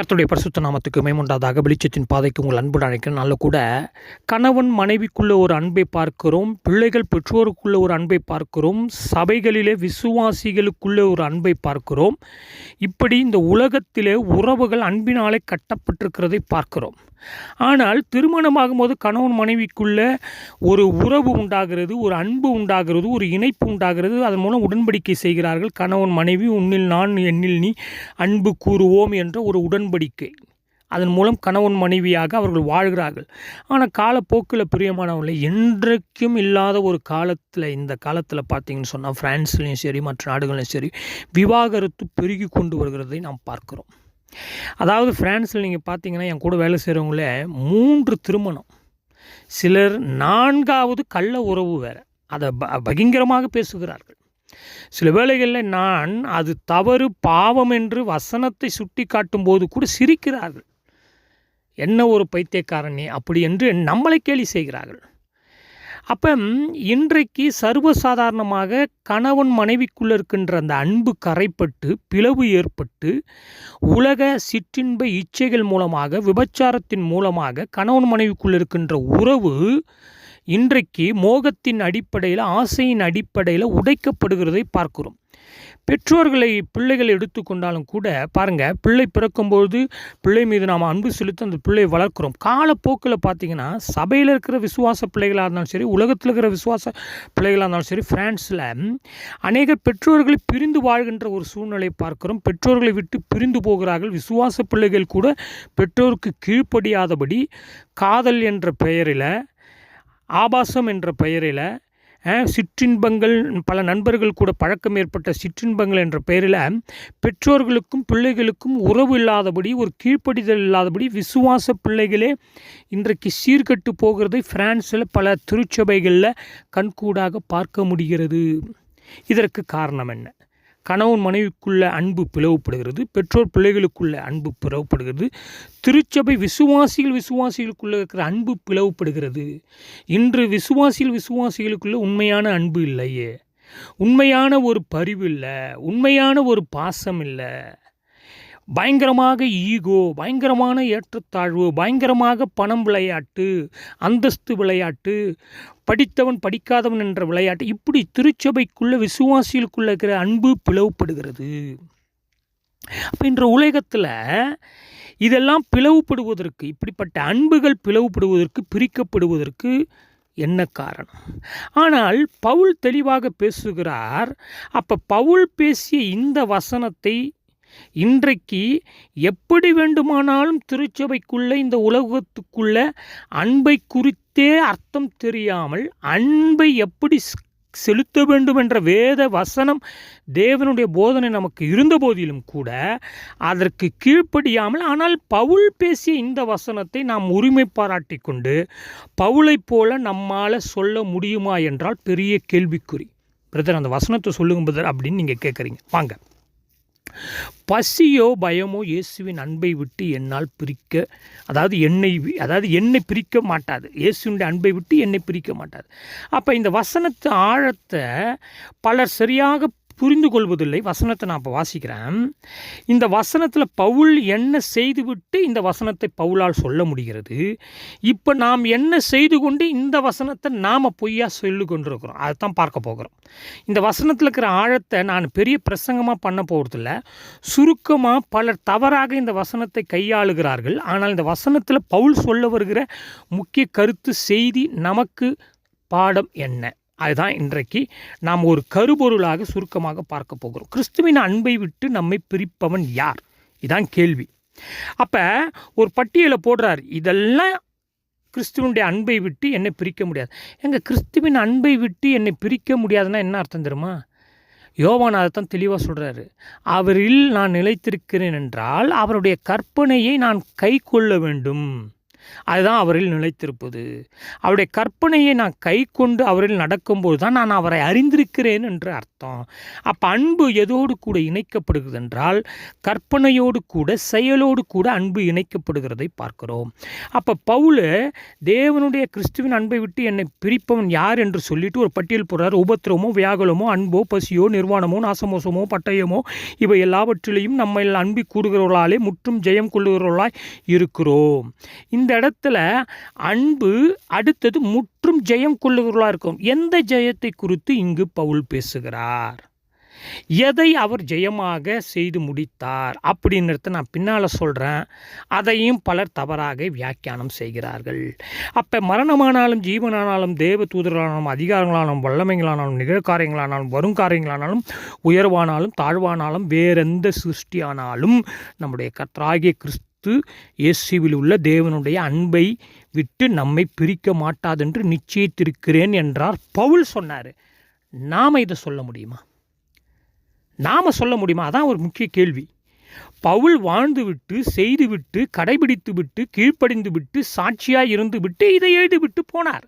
கர்த்தருடைய பரிசுத்த நாமத்துக்கு மேம்புண்டாதாக. வெளிச்சத்தின் பாதைக்கு உங்கள் அன்புடன் அழைக்கிறேன். நல்ல கூட கணவன் மனைவிக்குள்ள ஒரு அன்பை பார்க்கிறோம், பிள்ளைகள் பெற்றோருக்குள்ள ஒரு அன்பை பார்க்கிறோம், சபைகளிலே விசுவாசிகளுக்குள்ள ஒரு அன்பை பார்க்கிறோம். இப்படி இந்த உலகத்திலே உறவுகள் அன்பினாலே கட்டப்பட்டிருக்கிறதை பார்க்கிறோம். ஆனால் திருமணமாகும் போது கணவன் மனைவிக்குள்ள ஒரு உறவு உண்டாகிறது, ஒரு அன்பு உண்டாகிறது, ஒரு இணைப்பு உண்டாகிறது. அதன் மூலம் உடன்படிக்கை செய்கிறார்கள். கணவன் மனைவி உன்னில் நான் என்னில் நீ அன்பு கூறுவோம் என்ற ஒரு உடன்படிக்கை. அதன் மூலம் கணவன் மனைவியாக அவர்கள் வாழ்கிறார்கள். ஆனால் காலப்போக்கில் பிரியமானவர்களை என்றைக்கும் இல்லாத ஒரு காலத்தில், இந்த காலத்தில் பார்த்தீங்கன்னு சொன்னால் பிரான்ஸ்லேயும் சரி மற்ற நாடுகளையும் சரி விவாகரத்து பெருகி கொண்டு வருகிறதை நாம் பார்க்குறோம். அதாவது பிரான்ஸில் நீங்கள் பார்த்தீங்கன்னா என் கூட வேலை செய்கிறவங்கள 3 திருமணம், சிலர் 4வது கள்ள உறவு வேறு, அதை பகிங்கரமாக பேசுகிறார்கள். சில வேளைகளில் நான் அது தவறு பாவம் என்று வசனத்தை சுட்டி காட்டும் போது கூட சிரிக்கிறார்கள். என்ன ஒரு பைத்தியக்காரனே அப்படி என்று நம்மளை கேலி செய்கிறார்கள். அப்போ இன்றைக்கு சர்வசாதாரணமாக கணவன் மனைவிக்குள்ளே இருக்கின்ற அந்த அன்பு கரைப்பட்டு பிளவு ஏற்பட்டு உலக சிற்றின்ப இச்சைகள் மூலமாக, விபச்சாரத்தின் மூலமாக கணவன் மனைவிக்குள்ளே இருக்கின்ற உறவு இன்றைக்கு மோகத்தின் அடிப்படையில், ஆசையின் அடிப்படையில் உடைக்கப்படுகிறதை பார்க்கிறோம். பெற்றோர்களை பிள்ளைகளை எடுத்துக்கொண்டாலும் கூட பாருங்கள், பிள்ளை பிறக்கும்போது பிள்ளை மீது நாம் அன்பு செலுத்தி அந்த பிள்ளையை வளர்க்குறோம். காலப்போக்கில் பார்த்திங்கன்னா சபையில் இருக்கிற விசுவாச பிள்ளைகளாக இருந்தாலும் சரி, உலகத்தில் இருக்கிற விசுவாச பிள்ளைகளாக இருந்தாலும் சரி, பிரான்ஸில் அநேக பெற்றோர்களை பிரிந்து வாழ்கின்ற ஒரு சூழ்நிலை பார்க்குறோம். பெற்றோர்களை விட்டு பிரிந்து போகிறார்கள். விசுவாச பிள்ளைகள் கூட பெற்றோருக்கு கீழ்ப்படியாதபடி காதல் என்ற பெயரில், ஆபாசம் என்ற பெயரில், சிற்றின்பங்கள், பல நண்பர்கள் கூட பழக்கம் ஏற்பட்ட சிற்றின்பங்கள் என்ற பெயரில் பெற்றோர்களுக்கும் பிள்ளைகளுக்கும் உறவு இல்லாதபடி, ஒரு கீழ்ப்படிதல் இல்லாதபடி விசுவாச பிள்ளைகளே இன்றைக்கு சீர்கட்டு போகிறதை பிரான்ஸில் பல திருச்சபைகளில் கண்கூடாக பார்க்க முடிகிறது. இதற்கு காரணம் என்ன? கணவன் மனைவிக்குள்ள அன்பு பிளவுபடுகிறது, பெற்றோர் பிள்ளைகளுக்குள்ள அன்பு பிளவுபடுகிறது, திருச்சபை விசுவாசிகளுக்குள்ளே இருக்கிற அன்பு பிளவுபடுகிறது. இன்று விசுவாசிகளுக்குள்ள உண்மையான அன்பு இல்லையே, உண்மையான ஒரு பரிவு இல்லை, உண்மையான ஒரு பாசம் இல்லை. பயங்கரமாக ஈகோ, பயங்கரமான ஏற்றத்தாழ்வு, பயங்கரமாக பணம் விளையாட்டு, அந்தஸ்து விளையாட்டு, படித்தவன் படிக்காதவன் என்ற விளையாட்டு, இப்படி திருச்சபைக்குள்ள விசுவாசிகளுக்குள்ள இருக்கிற அன்பு பிளவுபடுகிறது. அப்போ இன்ற உலகத்தில் இதெல்லாம் பிளவுபடுவதற்கு, இப்படிப்பட்ட அன்புகள் பிளவுபடுவதற்கு, பிரிக்கப்படுவதற்கு என்ன காரணம்? ஆனால் பவுல் தெளிவாக பேசுகிறார். அப்போ பவுல் பேசிய இந்த வசனத்தை இன்றைக்கு எப்படி வேண்டுமானாலும் திருச்சபைக்குள்ளே, இந்த உலகத்துக்குள்ள அன்பை குறித்தே அர்த்தம் தெரியாமல் அன்பை எப்படி செலுத்த வேண்டும் என்ற வேத வசனம், தேவனுடைய போதனை நமக்கு இருந்த போதிலும் கூட அதற்கு கீழ்ப்படியாமல், ஆனால் பவுல் பேசிய இந்த வசனத்தை நாம் உரிமை பாராட்டி கொண்டு பவுலைப் போல நம்மால் சொல்ல முடியுமா என்றால் பெரிய கேள்விக்குறி. பிரதர், அந்த வசனத்தை சொல்லுங்க பிரதர் அப்படின்னு நீங்கள் கேட்குறீங்க. வாங்க. பசியோ பயமோ இயேசுவின் அன்பை விட்டு என்னால் பிரிக்க, என்னை பிரிக்க மாட்டாது. இயேசுவின் அன்பை விட்டு என்னை பிரிக்க மாட்டாது. அப்போ இந்த வசனத்து ஆழத்தை பலர் சரியாக புரிந்து கொள்வதில்லை. வசனத்தை நான் இப்போ வாசிக்கிறேன். இந்த வசனத்தில் பவுல் என்ன செய்துவிட்டு இந்த வசனத்தை பவுலால் சொல்ல முடிகிறது. இப்போ நாம் என்ன செய்து கொண்டு இந்த வசனத்தை நாம் பொய்யா சொல்லி கொண்டிருக்கிறோம், அதைத்தான் பார்க்க போகிறோம். இந்த வசனத்தில் இருக்கிற ஆழத்தை நான் பெரிய பிரசங்கமாக பண்ண போகிறதில்ல. சுருக்கமாக பலர் தவறாக இந்த வசனத்தை கையாளுகிறார்கள். ஆனால் இந்த வசனத்தில் பவுல் சொல்ல வருகிற முக்கிய கருத்து, செய்தி, நமக்கு பாடம் என்ன, அதுதான் இன்றைக்கு நாம் ஒரு கருபொருளாக சுருக்கமாக பார்க்க போகிறோம். கிறிஸ்துவின் அன்பை விட்டு நம்மை பிரிப்பவன் யார்? இதான் கேள்வி. அப்போ ஒரு பட்டியலை போடுறார். இதெல்லாம் கிறிஸ்துவனுடைய அன்பை விட்டு என்னை பிரிக்க முடியாது. எங்கள் கிறிஸ்துவின் அன்பை விட்டு என்னை பிரிக்க முடியாதுன்னா என்ன அர்த்தம் தெரியுமா? யோவான் அதைத்தான் தெளிவாக சொல்கிறாரு. அவரில் நான் நிலைத்திருக்கிறேன் என்றால் அவருடைய கற்பனையை நான் கை கொள்ள வேண்டும். அதுதான் அவரில் நிலைத்திருப்பது. அவருடைய கற்பனையை நான் கை கொண்டு அவரில் நடக்கும்போது தான் நான் அவரை அறிந்திருக்கிறேன் என்று அர்த்தம். அப்போ அன்பு எதோடு கூட இணைக்கப்படுகிறது என்றால் கற்பனையோடு கூட செயலோடு கூட அன்பு இணைக்கப்படுகிறதை பார்க்கிறோம். அப்போ பவுல் தேவனுடைய கிறிஸ்துவின் அன்பை விட்டு என்னை பிரிப்பவன் யார் என்று சொல்லிட்டு ஒரு பட்டியல் போடுறார். உபத்திரமோ, வியாகுலமோ, அன்போ, பசியோ, நிர்வாணமோ, நாசமோசமோ, பட்டயமோ, இவை எல்லாவற்றிலையும் நம்ம அன்பி கூடுகிறவர்களாலே முற்றும் ஜெயம் கொள்ளுகிறவர்களாய் இருக்கிறோம். இந்த இடத்துல அன்பு அடுத்தது முற்றும் ஜெயம் கொள்ளுகிறவர்களாக இருக்கும். எந்த ஜெயத்தை குறித்து இங்கு பவுல் பேசுகிறார்? எதை அவர் ஜெயமாக செய்து முடித்தார் அப்படின்றத நான் பின்னால் சொல்கிறேன். அதையும் பலர் தவறாக வியாக்கியானம் செய்கிறார்கள். அப்போ மரணமானாலும் ஜீவனானாலும் தேவ தூதர்களானாலும் அதிகாரங்களானாலும் வல்லமைகளானாலும் நிகழ்காரியங்களானாலும் வருங்காரியங்களானாலும் உயர்வானாலும் தாழ்வானாலும் வேறெந்த சிருஷ்டியானாலும் நம்முடைய கர்த்தராகிய கிறிஸ்து இயேசுவில் உள்ள தேவனுடைய அன்பை விட்டு நம்மை பிரிக்க மாட்டாதென்று நிச்சயித்திருக்கிறேன் என்றார் பவுல் சொன்னார். நாம் இதை சொல்ல முடியுமா? நாம் சொல்ல முடியுமா? அதான் ஒரு முக்கிய கேள்வி. பவுல் வாழ்ந்து விட்டு, செய்து விட்டு, கடைபிடித்து விட்டு, கீழ்ப்படிந்து விட்டு, சாட்சியாக இருந்து விட்டு, இதை எழுதி விட்டு போனார்.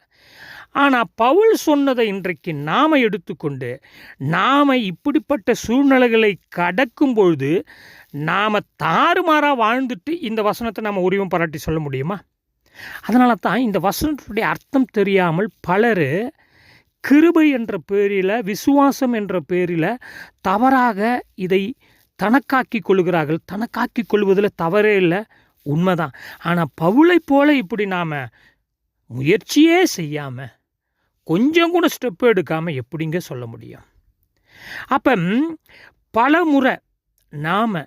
ஆனால் பவுல் சொன்னதை இன்றைக்கு நாம் எடுத்துக்கொண்டு நாம் இப்படிப்பட்ட சூழ்நிலைகளை கடக்கும் பொழுது நாம் தாறுமாறாக வாழ்ந்துட்டு இந்த வசனத்தை நம்ம உரிமை பாராட்டி சொல்ல முடியுமா? அதனால தான் இந்த வசனத்துடைய அர்த்தம் தெரியாமல் பலர் கிருபை என்ற பேரில், விசுவாசம் என்ற பேரில் தவறாக இதை தனக்காக்கி கொள்கிறார்கள். தனக்காக்கி கொள்வதில் தவறே இல்லை, உண்மைதான். ஆனால் பவுலை போல இப்படி நாம் முயற்சியே செய்யாமல், கொஞ்சம் கூட ஸ்டெப் எடுக்காமல் எப்படிங்க சொல்ல முடியும்? அப்போ பல முறை நாம்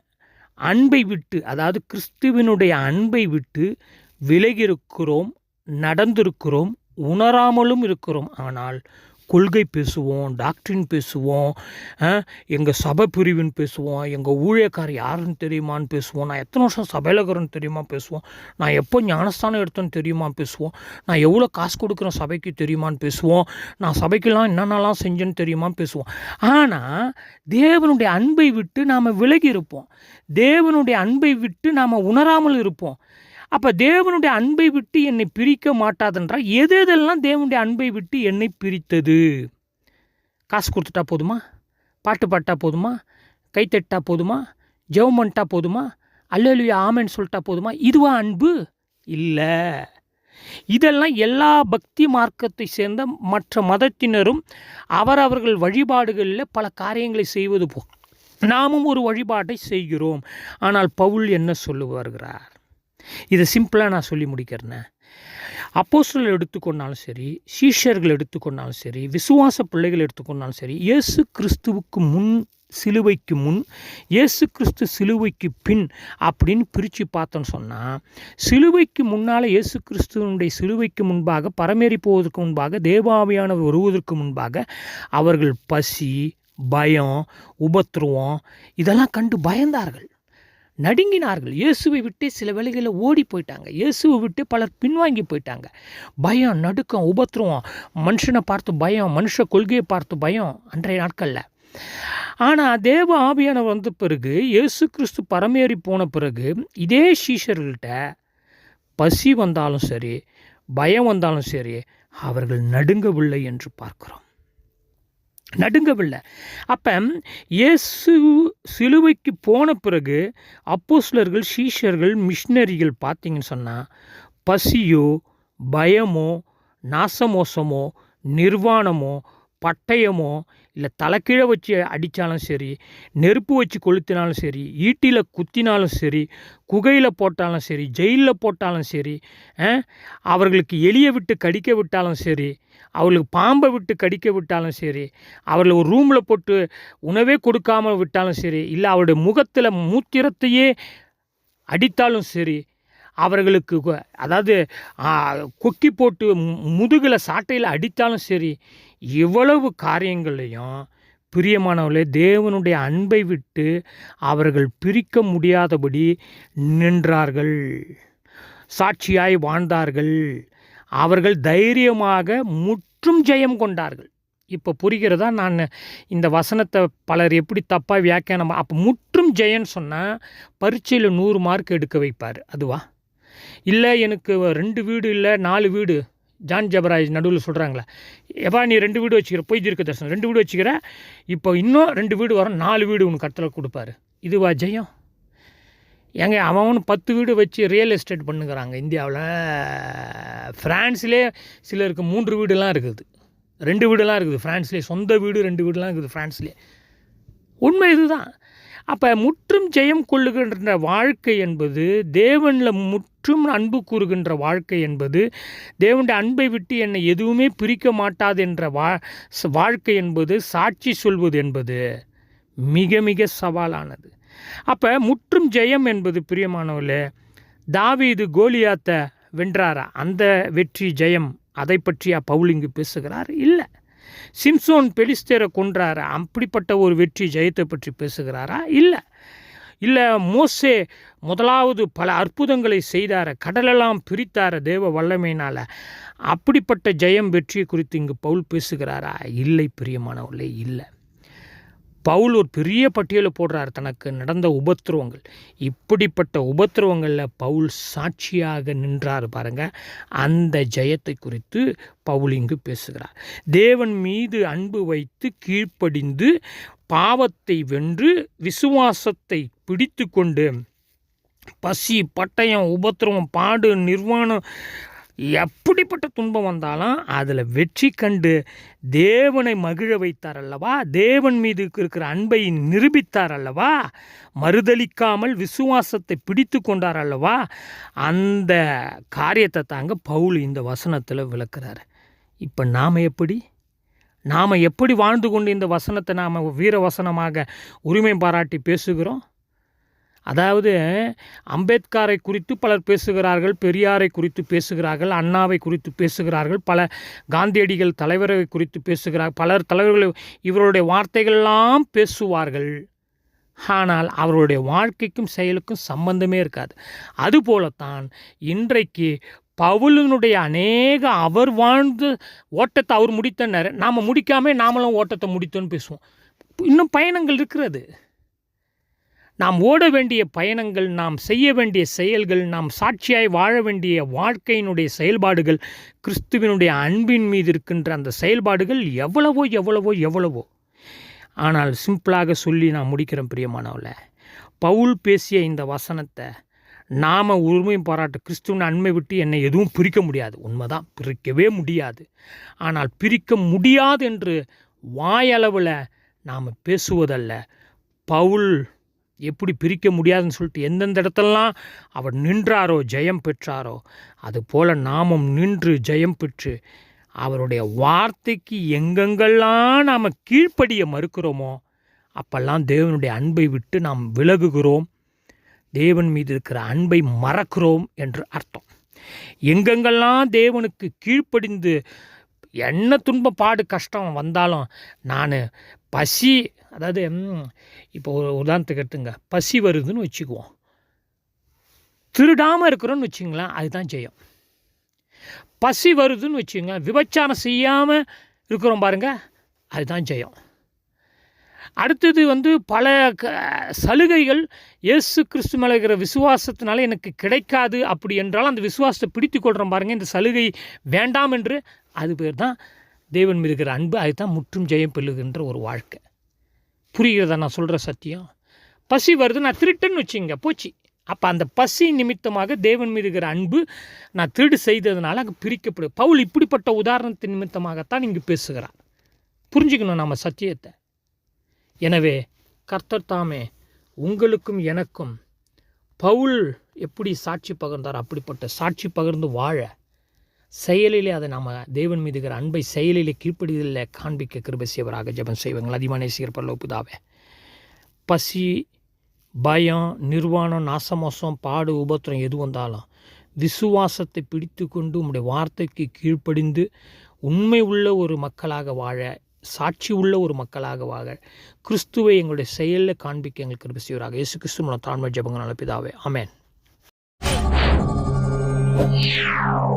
அன்பை விட்டு, அதாவது கிறிஸ்துவினுடைய அன்பை விட்டு விலகியிருக்கிறோம், நடந்திருக்கிறோம், உணராமலும் இருக்கிறோம். ஆனால் கொள்கை பேசுவோம், டாக்டரின் பேசுவோம், எங்கள் சபை பிரிவின் பேசுவோம், எங்கள் ஊழியக்கார் யாருன்னு தெரியுமான்னு பேசுவோம், நான் எத்தனை வருஷம் சபையில் இருக்கிறேன்னு தெரியுமா பேசுவோம், நான் எப்போ ஞானஸ்தானம் எடுத்தேன்னு தெரியுமா பேசுவோம், நான் எவ்வளோ காசு கொடுக்குறேன் சபைக்கு தெரியுமான்னு பேசுவோம், நான் சபைக்கெல்லாம் என்னென்னலாம் செஞ்சேன்னு தெரியுமான்னு பேசுவோம். ஆனால் தேவனுடைய அன்பை விட்டு நாம் விலகி இருப்போம். தேவனுடைய அன்பை விட்டு நாம் உணராமல் இருப்போம். அப்போ தேவனுடைய அன்பை விட்டு என்னை பிரிக்க மாட்டாதென்றால் எது எதெல்லாம் தேவனுடைய அன்பை விட்டு என்னை பிரித்தது? காசு கொடுத்துட்டா போதுமா? பாட்டு பாட்டா போதுமா? கைத்தட்டா போதுமா? ஜெபம் பண்ணிட்டா போதுமா? அல்லேலூயா ஆமென்னு சொல்லிட்டா போதுமா? இதுவா அன்பு? இல்லை. இதெல்லாம் எல்லா பக்தி மார்க்கத்தை சேர்ந்த மற்ற மதத்தினரும் அவரவர்கள் வழிபாடுகளில் பல காரியங்களை செய்வது போல் நாமும் ஒரு வழிபாட்டை செய்கிறோம். ஆனால் பவுல் என்ன சொல்லி வருகிறார்? இதை சிம்பிளாக நான் சொல்லி முடிக்கிறேன். அப்போஸ்தலர்கள் எடுத்துக்கொண்டாலும் சரி, சீஷர்கள் எடுத்துக்கொண்டாலும் சரி, விசுவாச பிள்ளைகள் எடுத்துக்கொண்டாலும் சரி, இயேசு கிறிஸ்துவுக்கு முன், சிலுவைக்கு முன், இயேசு கிறிஸ்து சிலுவைக்கு பின் அப்படின்னு பிரித்து பார்த்தோன்னு சொன்னால், சிலுவைக்கு முன்னால் இயேசு கிறிஸ்துவனுடைய சிலுவைக்கு முன்பாக, பரமேறி போவதற்கு முன்பாக, தேவாவியானவர் வருவதற்கு முன்பாக அவர்கள் பசி, பயம், உபத்திரவம் இதெல்லாம் கண்டு பயந்தார்கள், நடுங்கினார்கள். இயேசுவை விட்டு சில வேளைகளில் ஓடி போயிட்டாங்க. இயேசுவை விட்டு பலர் பின்வாங்கி போயிட்டாங்க. பயம், நடுக்கம், உபத்திரவம், மனுஷனை பார்த்து பயம், மனுஷ கொள்கையை பார்த்து பயம் அன்றைய நாட்களில். ஆனால் தேவ ஆவியானவர் வந்த பிறகு, இயேசு கிறிஸ்து பரமேறி போன பிறகு, இதே சீஷர்கள்ட்ட பசி வந்தாலும் சரி, பயம் வந்தாலும் சரி, அவர்கள் நடுங்கவில்லை என்று பார்க்கிறோம். நடுங்கவில்லை. அப்போ இயேசு சிலுவைக்கு போன பிறகு அப்போஸ்தலர்கள், சீஷர்கள், மிஷினரிகள் பார்த்தீங்கன்னு சொன்னால் பசியோ, பயமோ, நாசமோசமோ, நிர்வாணமோ, பட்டயமோ, இல்லை தலைக்கீழே வச்சு அடித்தாலும் சரி, நெருப்பு வச்சு கொளுத்தினாலும் சரி, ஈட்டியில் குத்தினாலும் சரி, குகையில் போட்டாலும் சரி, ஜெயிலில் போட்டாலும் சரி, அவர்களுக்கு எலியை விட்டு கடிக்க விட்டாலும் சரி, அவர்களுக்கு பாம்பை விட்டு கடிக்க விட்டாலும் சரி, அவர்களை ஒரு ரூமில் போட்டு உணவே கொடுக்காமல் விட்டாலும் சரி, இல்லை அவருடைய முகத்தில் மூத்திரத்தையே அடித்தாலும் சரி, அவர்களுக்கு அதாவது கொக்கி போட்டு முதுகில் சாட்டையில் அடித்தாலும் சரி, இவ்வளவு காரியங்களையும் பிரியமானவர்களே தேவனுடைய அன்பை விட்டு அவர்கள் பிரிக்க முடியாதபடி நின்றார்கள், சாட்சியாய் வாழ்ந்தார்கள், அவர்கள் தைரியமாக முற்றும் ஜெயம் கொண்டார்கள். இப்போ புரிகிறதா? நான் இந்த வசனத்தை பலர் எப்படி தப்பாக வியாக்கியானம், அப்போ முற்றும் ஜெயன்னு சொன்னால் பரீட்சையில் 100 மார்க் எடுக்க வைப்பார், அதுவா? இல்லை எனக்கு 2 வீடு இல்லை 4 வீடு, ஜான் ஜபராஜ் நடுவில் சொல்கிறாங்களே, எப்பா நீ 2 வீடு வச்சுக்கிற, பொய் தீர்க்க தரிசனம் 2 வீடு வச்சுக்கிற, இப்போ இன்னும் 2 வீடு வரும், 4 வீடு உனக்கு கர்த்தர் கொடுப்பாரு. இதுவா ஜெயம்? ஏங்க அவன் 10 வீடு வச்சு ரியல் எஸ்டேட் பண்ணுங்கிறாங்க இந்தியாவில். ஃப்ரான்ஸ்லேயே சிலருக்கு 3 வீடுலாம் இருக்குது, 2 வீடுலாம் இருக்குது ஃப்ரான்ஸ்லேயே, சொந்த வீடு 2 வீடுலாம் இருக்குது ஃப்ரான்ஸ்லேயே. உண்மை இதுதான். அப்போ முற்றும் ஜெயம் கொள்ளுகின்ற வாழ்க்கை என்பது, தேவனில் முற்றும் அன்பு கூறுகின்ற வாழ்க்கை என்பது, தேவனுடைய அன்பை விட்டு என்னை எதுவுமே பிரிக்க மாட்டாது என்ற வாழ்க்கை என்பது, சாட்சி சொல்வது என்பது மிக மிக சவாலானது. அப்போ முற்றும் ஜெயம் என்பது பிரியமானவர்களே, தாவீது கோலியாத்தை வென்றாரா? அந்த வெற்றி ஜெயம் அதை பற்றியா பவுல் இங்கு பேசுகிறார்? இல்லை. சிம்சோன் பெலிஸ்தரை கொன்றாரா? அப்படிப்பட்ட ஒரு வெற்றி ஜெயத்தை பற்றி பேசுகிறாரா? இல்லை. இல்லை மோசே முதலாவது பல அற்புதங்களை செய்தார, கடலெல்லாம் பிரித்தார தேவ வல்லமையினால், அப்படிப்பட்ட ஜெயம் வெற்றியை குறித்து இங்கு பவுல் பேசுகிறாரா? இல்லை பிரியமானவர்களே, இல்லை. பவுல் ஒரு பெரிய பட்டியலை போடுறார் தனக்கு நடந்த உபத்திரவங்கள். இப்படிப்பட்ட உபத்திரவங்களில் பவுல் சாட்சியாக நின்றார் பாருங்கள். அந்த ஜெயத்தை குறித்து பவுல் இங்கு பேசுகிறார். தேவன் மீது அன்பு வைத்து கீழ்ப்படிந்து பாவத்தை வென்று விசுவாசத்தை பிடித்து கொண்டு பசி, பட்டயம், உபத்திரவம், பாடு, நிர்வாணம், எப்படிப்பட்ட துன்பம் வந்தாலும் அதில் வெற்றி கண்டு தேவனை மகிழ வைத்தார் அல்லவா, தேவன் மீது இருக்கிற அன்பை நிரூபித்தார் அல்லவா, மறுதலிக்காமல் விசுவாசத்தை பிடித்து கொண்டார் அல்லவா, அந்த காரியத்தை தாங்க பவுல் இந்த வசனத்தில் விளக்குறார். இப்போ நாம் எப்படி வாழ்ந்து கொண்டு இந்த வசனத்தை நாம் வீர வசனமாக உரிமை பாராட்டி பேசுகிறோம்? அதாவது அம்பேத்கரை குறித்து பலர் பேசுகிறார்கள், பெரியாரை குறித்து பேசுகிறார்கள், அண்ணாவை குறித்து பேசுகிறார்கள், பல காந்தியடிகள் தலைவரை குறித்து பேசுகிறார்கள், பலர் தலைவர்கள் இவருடைய வார்த்தைகளெல்லாம் பேசுவார்கள். ஆனால் அவருடைய வாழ்க்கைக்கும் செயலுக்கும் சம்பந்தமே இருக்காது. அதுபோலத்தான் இன்றைக்கு பவுலினுடைய அவர் வாழ்ந்து ஓட்டத்தை அவர் முடித்தனர், நாம் முடிக்காமல் நாமளும் ஓட்டத்தை முடித்தோன்னு பேசுவோம். இன்னும் பயணங்கள் இருக்கிறது. நாம் ஓட வேண்டிய பயணங்கள், நாம் செய்ய வேண்டிய செயல்கள், நாம் சாட்சியாய் வாழ வேண்டிய வாழ்க்கையினுடைய செயல்பாடுகள், கிறிஸ்துவினுடைய அன்பின் மீது இருக்கின்ற அந்த செயல்பாடுகள் எவ்வளவோ. ஆனால் சிம்பிளாக சொல்லி நான் முடிக்கிறேன் பிரியமானவர்களே, பவுல் பேசிய இந்த வசனத்தை நாம் உரிமை பாராட்டு, கிறிஸ்துவின் அன்பை விட்டு என்னை எதுவும் பிரிக்க முடியாது. உண்மைதான், பிரிக்கவே முடியாது. ஆனால் பிரிக்க முடியாது என்று வாயளவில் நாம் பேசுவதல்ல. பவுல் எப்படி பிரிக்க முடியாதுன்னு சொல்லிட்டு எந்தெந்த இடத்துலலாம் அவர் நின்றாரோ, ஜெயம் பெற்றாரோ, அதுபோல் நாமும் நின்று ஜெயம் பெற்று அவருடைய வார்த்தைக்கு எங்கெங்கெல்லாம் நாம் கீழ்ப்படிய மறுக்கிறோமோ அப்பெல்லாம் தேவனுடைய அன்பை விட்டு நாம் விலகுகிறோம், தேவன் மீது இருக்கிற அன்பை மறக்கிறோம் என்று அர்த்தம். எங்கெங்கெல்லாம் தேவனுக்கு கீழ்ப்படிந்து என்ன துன்ப பாடு கஷ்டம் வந்தாலும் நான் பசி, அதாவது இப்போ ஒரு உதாரணத்துக்கு எடுத்துங்க, பசி வருதுன்னு வச்சுக்குவோம், திருடாமல் இருக்கிறோன்னு வச்சுங்களேன், அதுதான் ஜெயம். பசி வருதுன்னு வச்சுங்க, விபச்சாரம் செய்யாமல் இருக்கிறோம் பாருங்கள், அதுதான் ஜெயம். அடுத்தது பல சலுகைகள் இயேசு கிறிஸ்து மேலே இருக்கிற விசுவாசத்தினால எனக்கு கிடைக்காது, அப்படி என்றாலும் அந்த விசுவாசத்தை பிடித்து கொள்கிறோம் பாருங்கள், இந்த சலுகை வேண்டாம் என்று, அது பேர் தான் தேவன் மீது இருக்கிற அன்பு. அதுதான் முற்றும் ஜெயம் பெறுகின்ற ஒரு வாழ்க்கை. புரிகிறதா நான் சொல்கிற சத்தியம்? பசி வருது, நான் திருட்டுன்னு வச்சுங்க, போச்சு. அப்போ அந்த பசி நிமித்தமாக தேவன் மீது இருக்கிற அன்பு நான் திருடு செய்ததுனால அங்கே பிரிக்கப்படும். பவுல் இப்படிப்பட்ட உதாரணத்தின் நிமித்தமாகத்தான் இங்கு பேசுகிறார். புரிஞ்சுக்கணும் நம்ம சத்தியத்தை. எனவே கர்த்தர் தாமே உங்களுக்கும் எனக்கும் பவுல் எப்படி சாட்சி பகிர்ந்தார் அப்படிப்பட்ட சாட்சி பகிர்ந்து வாழ, செயலிலே அதை நாம் தேவன் மீது இருக்கிற அன்பை செயலிலே கீழ்ப்படிதலில் காண்பிக்க கிருபை செய்வராக ஜெபம் செய்வாங்க. அதிகமாக நேசிக்கிற பரலோக பிதாவே, பசி, பயம், நிர்வாணம், நாசமோசம், பாடு, உபத்திரம் எது வந்தாலும் விசுவாசத்தை பிடித்து கொண்டு உம்முடைய வார்த்தைக்கு கீழ்ப்படிந்து உண்மை உள்ள ஒரு மக்களாக வாழ, சாட்சி உள்ள ஒரு மக்களாக வாழ, கிறிஸ்துவை எங்களுடைய செயலில் காண்பிக்க எங்களுக்கு கிருபை செய்வராக. இயேசு கிறிஸ்து மூலம் தாழ்மை ஜெபங்கள் நல்ல பிதாவே, ஆமென். Yeah.